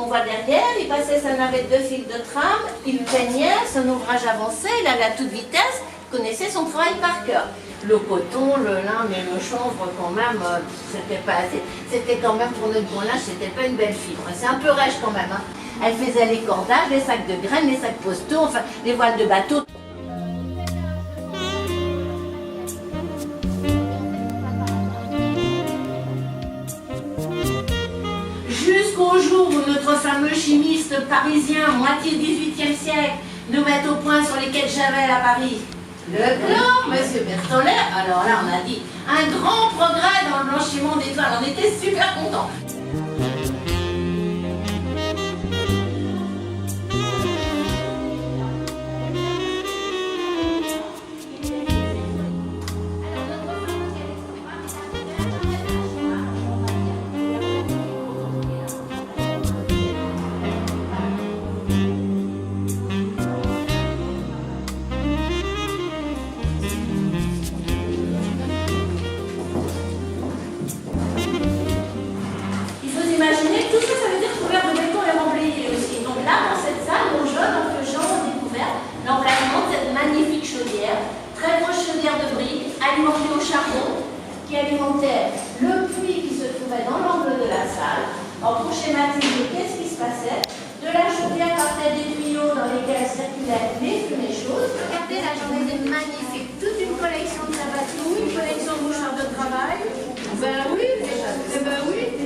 qu'on voit derrière, il passait sa navette de fil de tram, il peignait, son ouvrage avançait, il allait à toute vitesse, il connaissait son travail par cœur. Le coton, le lin, mais le chanvre quand même, c'était pas assez. C'était quand même pour notre bon linge, c'était pas une belle fibre. C'est un peu rêche quand même. Hein. Elle faisait les cordages, les sacs de graines, les sacs postaux, enfin les voiles de bateau. Jusqu'au jour où notre fameux chimiste parisien, moitié 18e siècle, nous met au point sur les quais de Javel à Paris. Le chlore, monsieur Berthollet, alors là on a dit un grand progrès dans le blanchiment des toiles, on était super contents. Imaginez, tout ça, ça veut dire couvert de béton et remblayé aussi. Donc là, dans cette salle, nos gens ont découvert l'emplacement de cette magnifique chaudière, très grosse chaudière de briques, alimentée au charbon, qui alimentait le puits qui se trouvait dans l'angle de la salle. Alors pour schématiser, qu'est-ce qui se passait? De la chaudière partaient des tuyaux dans lesquels circulaient les fumées chaudes. Regardez, la journée est magnifique. Toute une collection de sabatous, une collection de mouchoirs de travail. Ben oui, ben oui.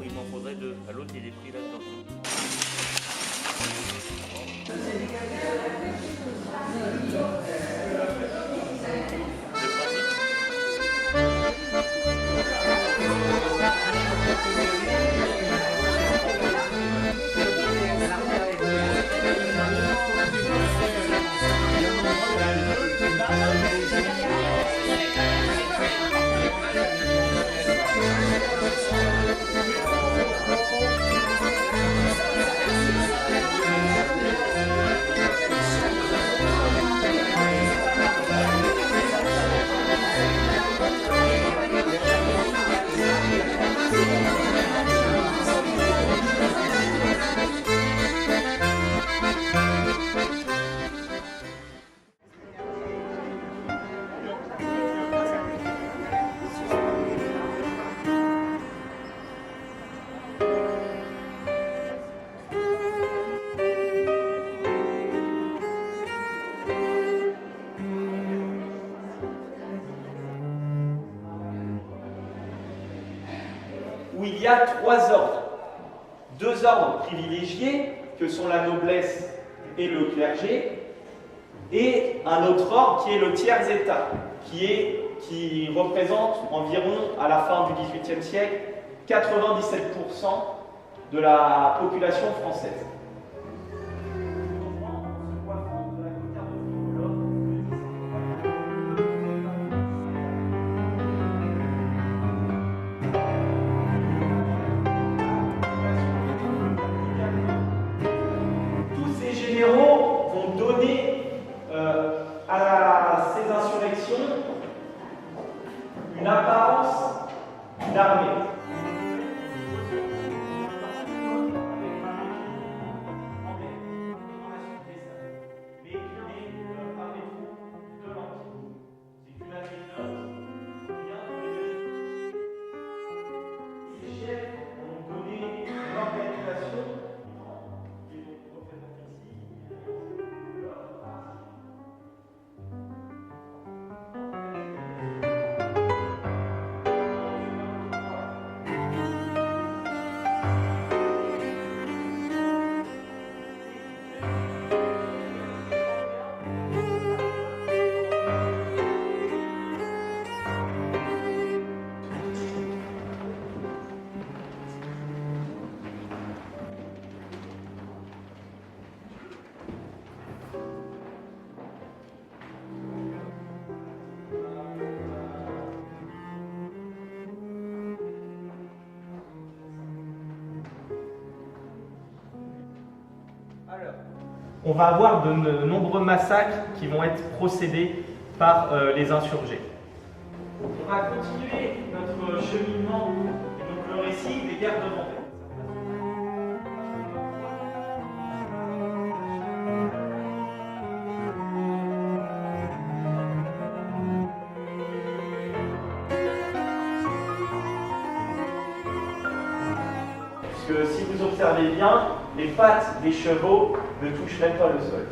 Il m'en faudrait deux. À l'autre, il est pris là-dedans. Où il y a trois ordres. Deux ordres privilégiés, que sont la noblesse et le clergé, et un autre ordre qui est le tiers-état, qui représente environ, à la fin du XVIIIe siècle, 97% de la population française. Vont donner à ces insurrections une apparence d'armée. On va avoir de nombreux massacres qui vont être procédés par les insurgés. On va continuer notre cheminement et donc le récit des guerres de Vendée. Puisque si vous observez bien, les pattes des chevaux ne touchent même pas le sol.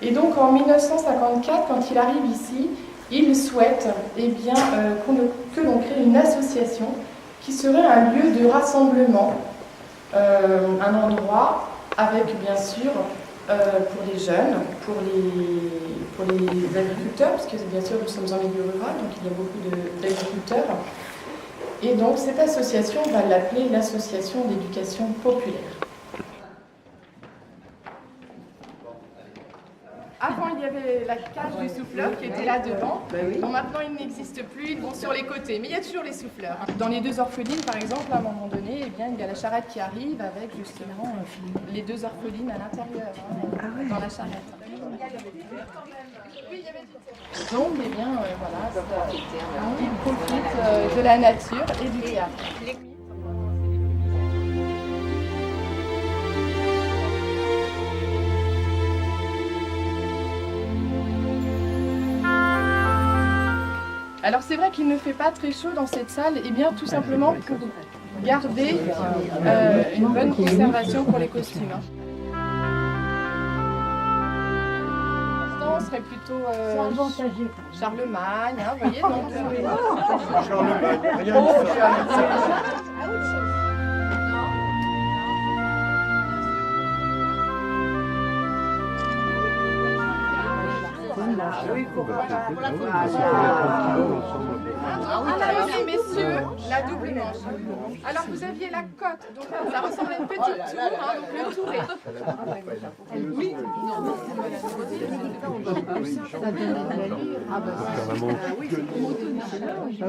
Et donc en 1954, quand il arrive ici, il souhaite que l'on crée une association qui serait un lieu de rassemblement, un endroit avec bien sûr pour les jeunes, pour les agriculteurs, parce que bien sûr nous sommes en milieu rural, donc il y a beaucoup d'agriculteurs. Et donc cette association, on va l'appeler l'association d'éducation populaire. Avant, il y avait la cage du souffleur qui était là devant. Donc maintenant, il n'existe plus, ils vont sur les côtés. Mais il y a toujours les souffleurs. Dans les deux orphelines, par exemple, à un moment donné, il y a la charrette qui arrive avec justement les deux orphelines à l'intérieur, dans la charrette. Donc, ils profitent de la nature et du théâtre. Alors c'est vrai qu'il ne fait pas très chaud dans cette salle, et bien tout simplement pour garder une bonne conservation pour les costumes. On serait plutôt Charlemagne, vous voyez donc. Charlemagne, rien de ça. Oui, messieurs, la double manche. Alors vous aviez la cote, donc ça ressemble à une petite tour, donc le touret. Oui.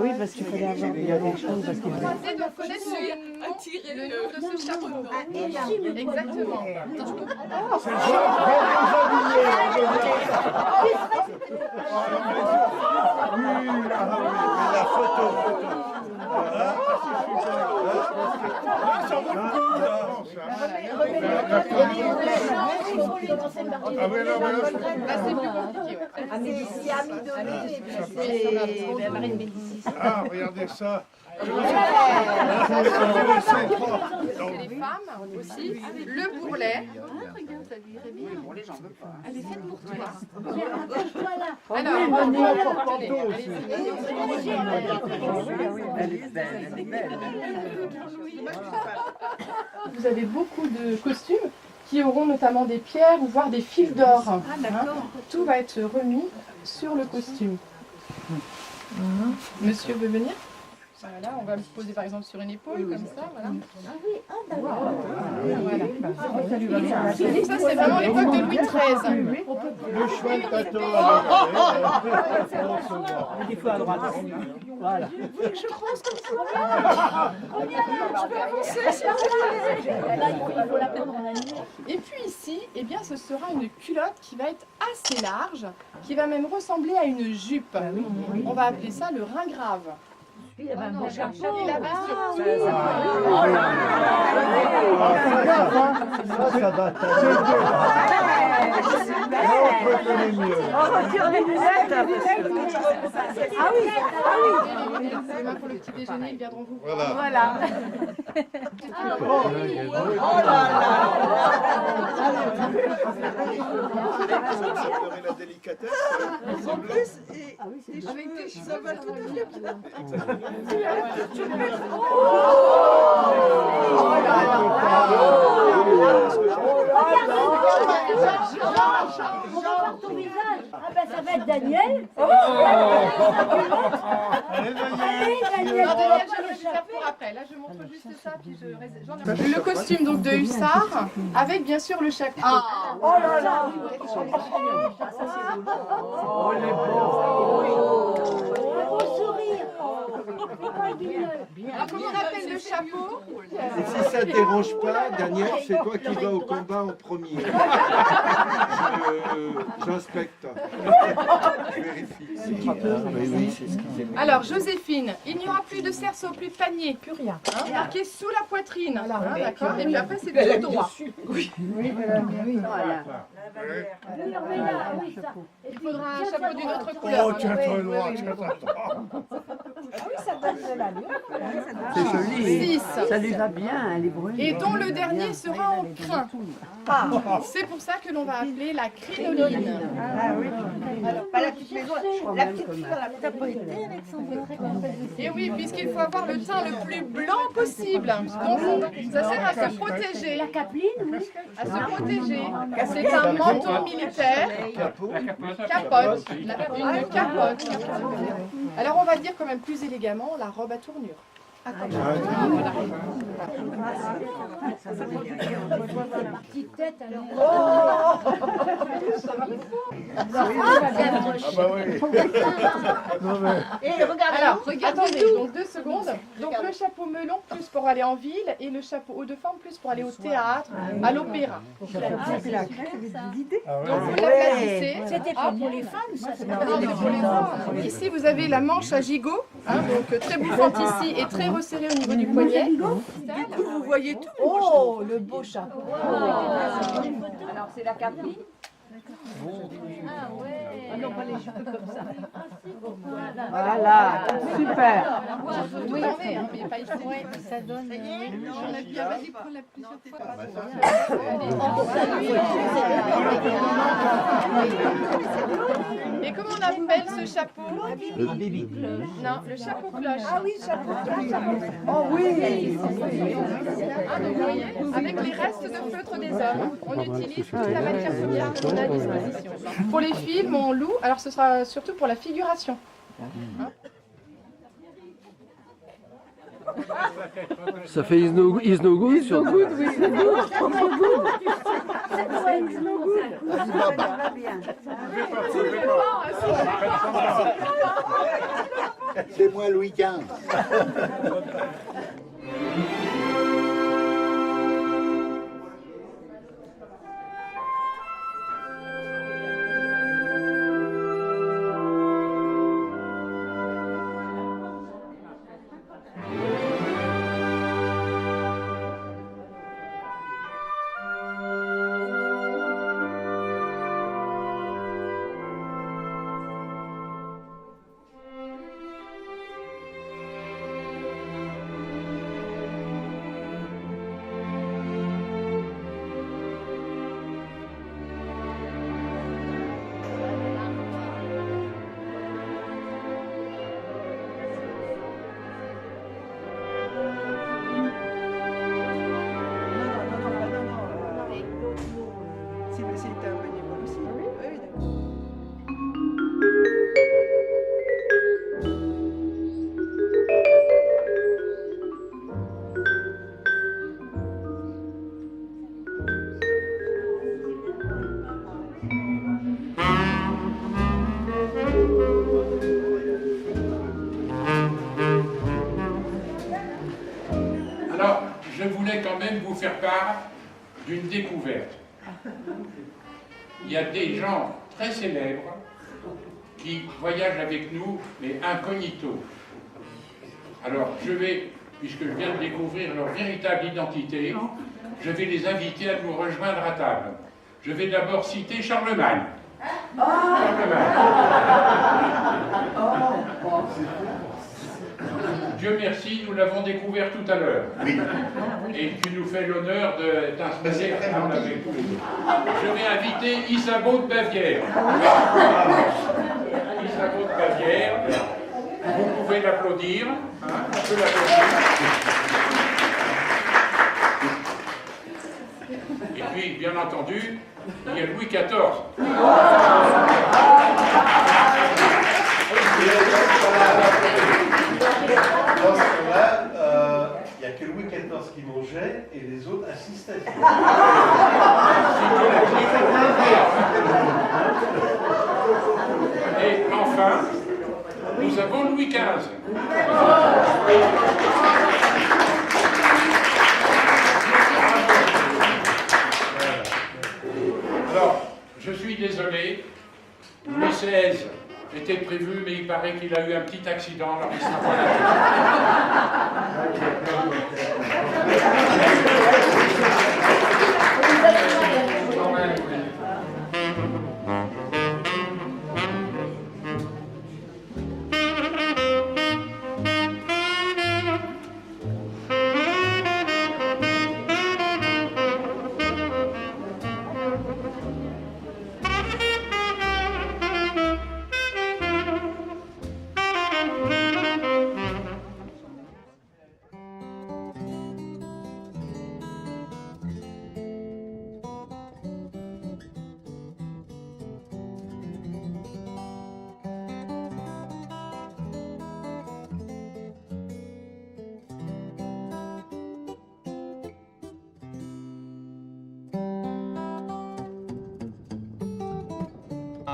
Oui, parce qu'il fallait avoir des choses. Parce qu'il Vous doit connaître le nom de ce chapeau. Exactement. La photo. Ah, regardez ça. C'est les femmes aussi. Le bourrelet. Elle est faite pour toi. Alors, vous avez beaucoup de costumes qui auront notamment des pierres ou voire des fils d'or. Tout va être remis sur le costume. Monsieur veut venir ? Voilà, on va le poser par exemple sur une épaule, comme ça, voilà. Ça, c'est vraiment l'époque de Louis XIII. Le choix de tâteau. des fois à droite. Voilà. Je pense que c'est je peux avancer, s'il vous plaît. Il faut la prendre en année. Et puis ici, eh bien, ce sera une culotte qui va être assez large, qui va même ressembler à une jupe. On va appeler ça le ringrave. Il avait un beau chapeau. Il avait Ça date. On reconnaît mieux. On retire les lunettes. Ah oui. Demain pour le petit déjeuner, ils viendront vous voir. Voilà. Oh là là. La délicatesse. En plus, et avec des cheveux, ça va tout à fait bien. On va voir ton visage. Ah ben ça va être Daniel. Allez, Daniel. Je vais faire pour après. Là, je montre juste ça, puis le costume donc de hussard, avec bien sûr le chapeau. Oh là là. Alors, comment on appelle le chapeau? Et si ça ne dérange pas, Daniel, c'est toi qui vas au combat en premier. J'inspecte. Je vérifie. Alors, Joséphine, il n'y aura plus de cerceau, plus de panier. Plus rien. Marqué sous la poitrine. D'accord. Et puis après, c'est tout droit. Oui. Voilà. Il faudra un chapeau d'une autre couleur. Oh, tiens-toi loin, tiens-toi droit. ça donne de l'allure. C'est joli. 6. Ça lui va bien, les brunes. Et dont le dernier sera en crin. C'est pour ça que l'on va appeler la crinoline. Ah oui. Alors, pas la petite maison, la petite fille dans la T'as pas été, Alexandre? Et oui, puisqu'il faut avoir le teint le plus blanc possible. Donc ça sert à se protéger. La capeline, oui. À se protéger. C'est un manteau militaire. Capote. Une capote. Alors on va dire quand même plus élégamment la robe à tournure. Petite tête, alors. Et regardez. Alors, attendez, donc 2 secondes. Donc le chapeau melon plus pour aller en ville et le chapeau haut de forme plus pour aller au théâtre, à l'opéra. Donc vous l'aplatissez. C'était pas pour les femmes, ça. Non, c'est pour les hommes. Ici vous avez la manche à gigot, hein, donc très bouffante ici et très resserrée au niveau du poignet. Vous voyez tout. Oh, le beau chapeau. Alors, c'est la capeline. Ah ouais. Non, pas les cheveux comme ça. Voilà, super. Tout en fait, hein, mais pas ici. Ça donne. On a bien, vas-y, prends-la plusieurs fois. Et comment on appelle ce chapeau? Non, le chapeau cloche. Ah oui, chapeau cloche. Oh oui. Ah, donc vous voyez, avec les restes de feutre des hommes, on utilise toute la matière première qu'on a à disposition. Pour les films, on loue, alors ce sera surtout pour la figuration. Ça fait is no good sur C'est moi Louis XV. C'est un bénévole aussi. Oui, d'accord. Alors, je voulais quand même vous faire part d'une découverte. Il y a des gens très célèbres qui voyagent avec nous, mais incognito. Alors, je vais, puisque je viens de découvrir leur véritable identité, je vais les inviter à nous rejoindre à table. Je vais d'abord citer Charlemagne. Charlemagne. Dieu merci, nous l'avons découvert tout à l'heure. Et tu nous fais l'honneur de t'installer ensemble avec nous. Je vais inviter Isabeau de Bavière. Isabeau de Bavière. Vous pouvez l'applaudir. Hein, on peut l'applaudir. Et puis, bien entendu, il y a Louis XIV. Dans ce cas-là, il n'y a que Louis XIV qui mangeait et les autres assistaient. Et enfin, nous avons Louis XV. Alors, je suis désolé, Louis XVI était prévu, mais il paraît qu'il a eu un petit accident, alors il sera pas là.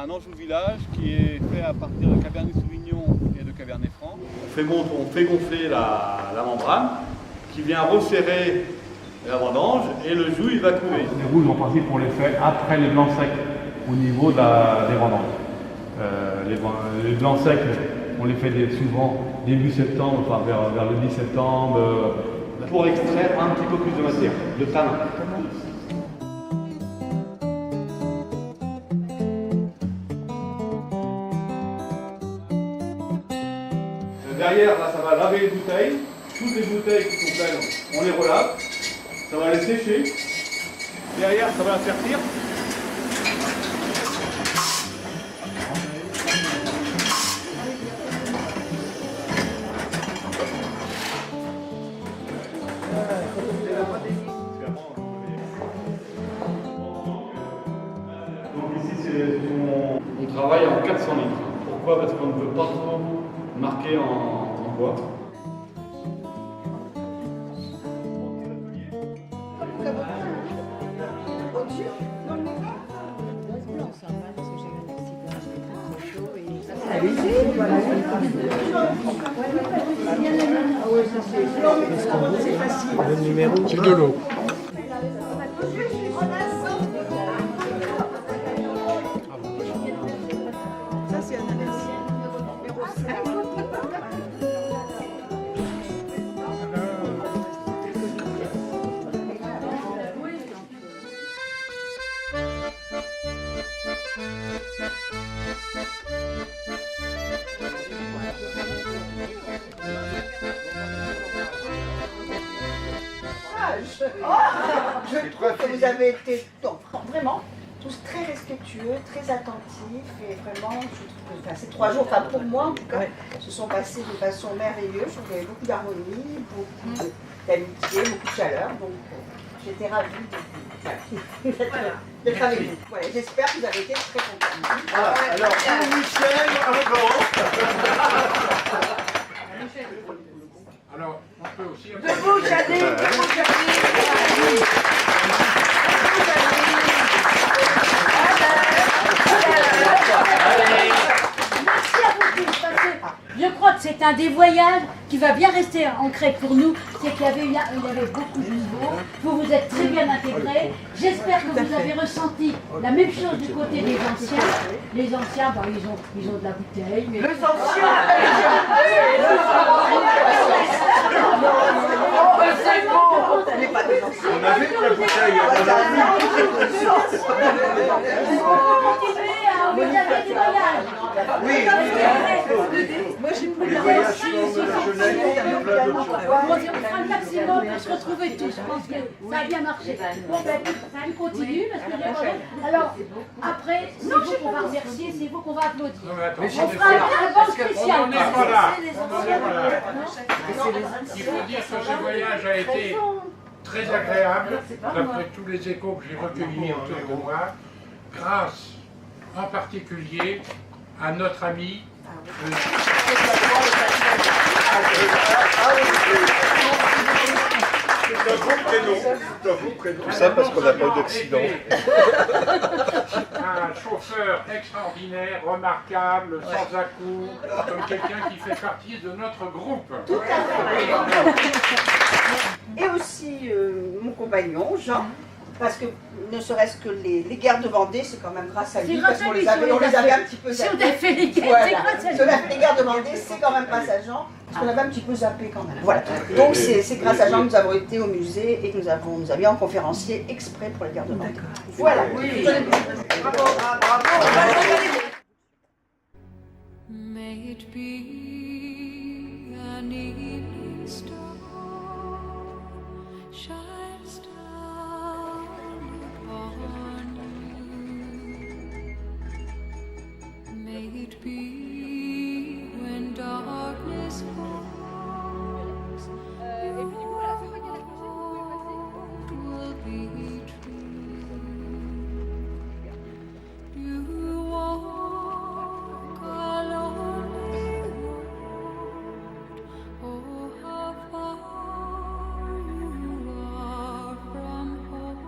un Anjou village qui est fait à partir de Cabernet Sauvignon et de Cabernet Franc. On fait gonfler la membrane qui vient resserrer la vendange et le jus il va couler. Les rouges en principe on les fait après les blancs secs au niveau des vendanges. Les blancs secs on les fait souvent début septembre, enfin vers le 10 septembre. Pour extraire un petit peu plus de matière, de tanin. Derrière, là, ça va laver les bouteilles. Toutes les bouteilles qui sont pleines, on les relave. Ça va les sécher. Derrière, ça va la sertir. On travaille en 400 litres. Pourquoi? Parce qu'on ne peut pas trop marquer en bois. Le numéro, C'est de l'eau. Ça, c'est ananas. Je trouve que vous avez été vraiment tous très respectueux, très attentifs et vraiment, je trouve que ces 3 jours, enfin pour moi en tout cas, se sont passés de façon merveilleuse. Je trouve qu'il y avait beaucoup d'harmonie, beaucoup d'amitié, beaucoup de chaleur. Donc j'étais ravie d'être avec vous. Voilà, j'espère que vous avez été très contents. Voilà, alors pour Michel, encore. Alors, on peut aussi... Debout, Chadé, debout, Chadé. Merci à vous tous, parce que je crois que c'est un des voyages qui va bien rester ancré pour nous. C'est qu'il y avait beaucoup de nouveaux. Vous vous êtes très bien intégrés. J'espère que vous avez ressenti la même chose du côté des anciens. Les anciens, bah, ils ont de la bouteille. Mais... Les anciens. On avait de la bouteille. Vous avez des voyages. Oui. Moi, j'ai pris Les voyages de la jeunesse, il y a plein d'autres choses. On fera le maximum pour se retrouver tous. Je pense que ça a bien marché. Bon, ben, ça continue parce que j'ai pas... Alors, après, c'est vous qu'on va remercier, c'est vous qu'on va applaudir. On fera un banc spécial. On n'en est pas là. C'est les On n'en anciens. est pas là. Il faut dire que ce voyage a été très agréable, d'après tous les échos que j'ai recueillis autour de moi, grâce en particulier à notre ami. C'est un beau prénom. Tout ça parce qu'on n'a pas eu d'accident. Un chauffeur extraordinaire, remarquable, sans à-coups, comme quelqu'un qui fait partie de notre groupe. Tout à fait. Et aussi mon compagnon, Jean. Parce que ne serait-ce que les guerres de Vendée, c'est quand même grâce à lui, parce qu'on les avait un petit peu zappés. Si on a fait les guerres, voilà. c'est grâce à lui. Si on a fait les guerres de Vendée, c'est quand même grâce à Jean, parce qu'on avait un petit peu zappé quand même. Voilà. Donc c'est grâce à Jean que nous avons été au musée et que nous avons mis en conférencier exprès pour les guerres de Vendée. Voilà. Oui. Bravo, bravo. May it be an evening star shines down upon you. May it be when darkness falls, will be true. You walk a lonely road. Oh, how far you are from home.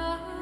love.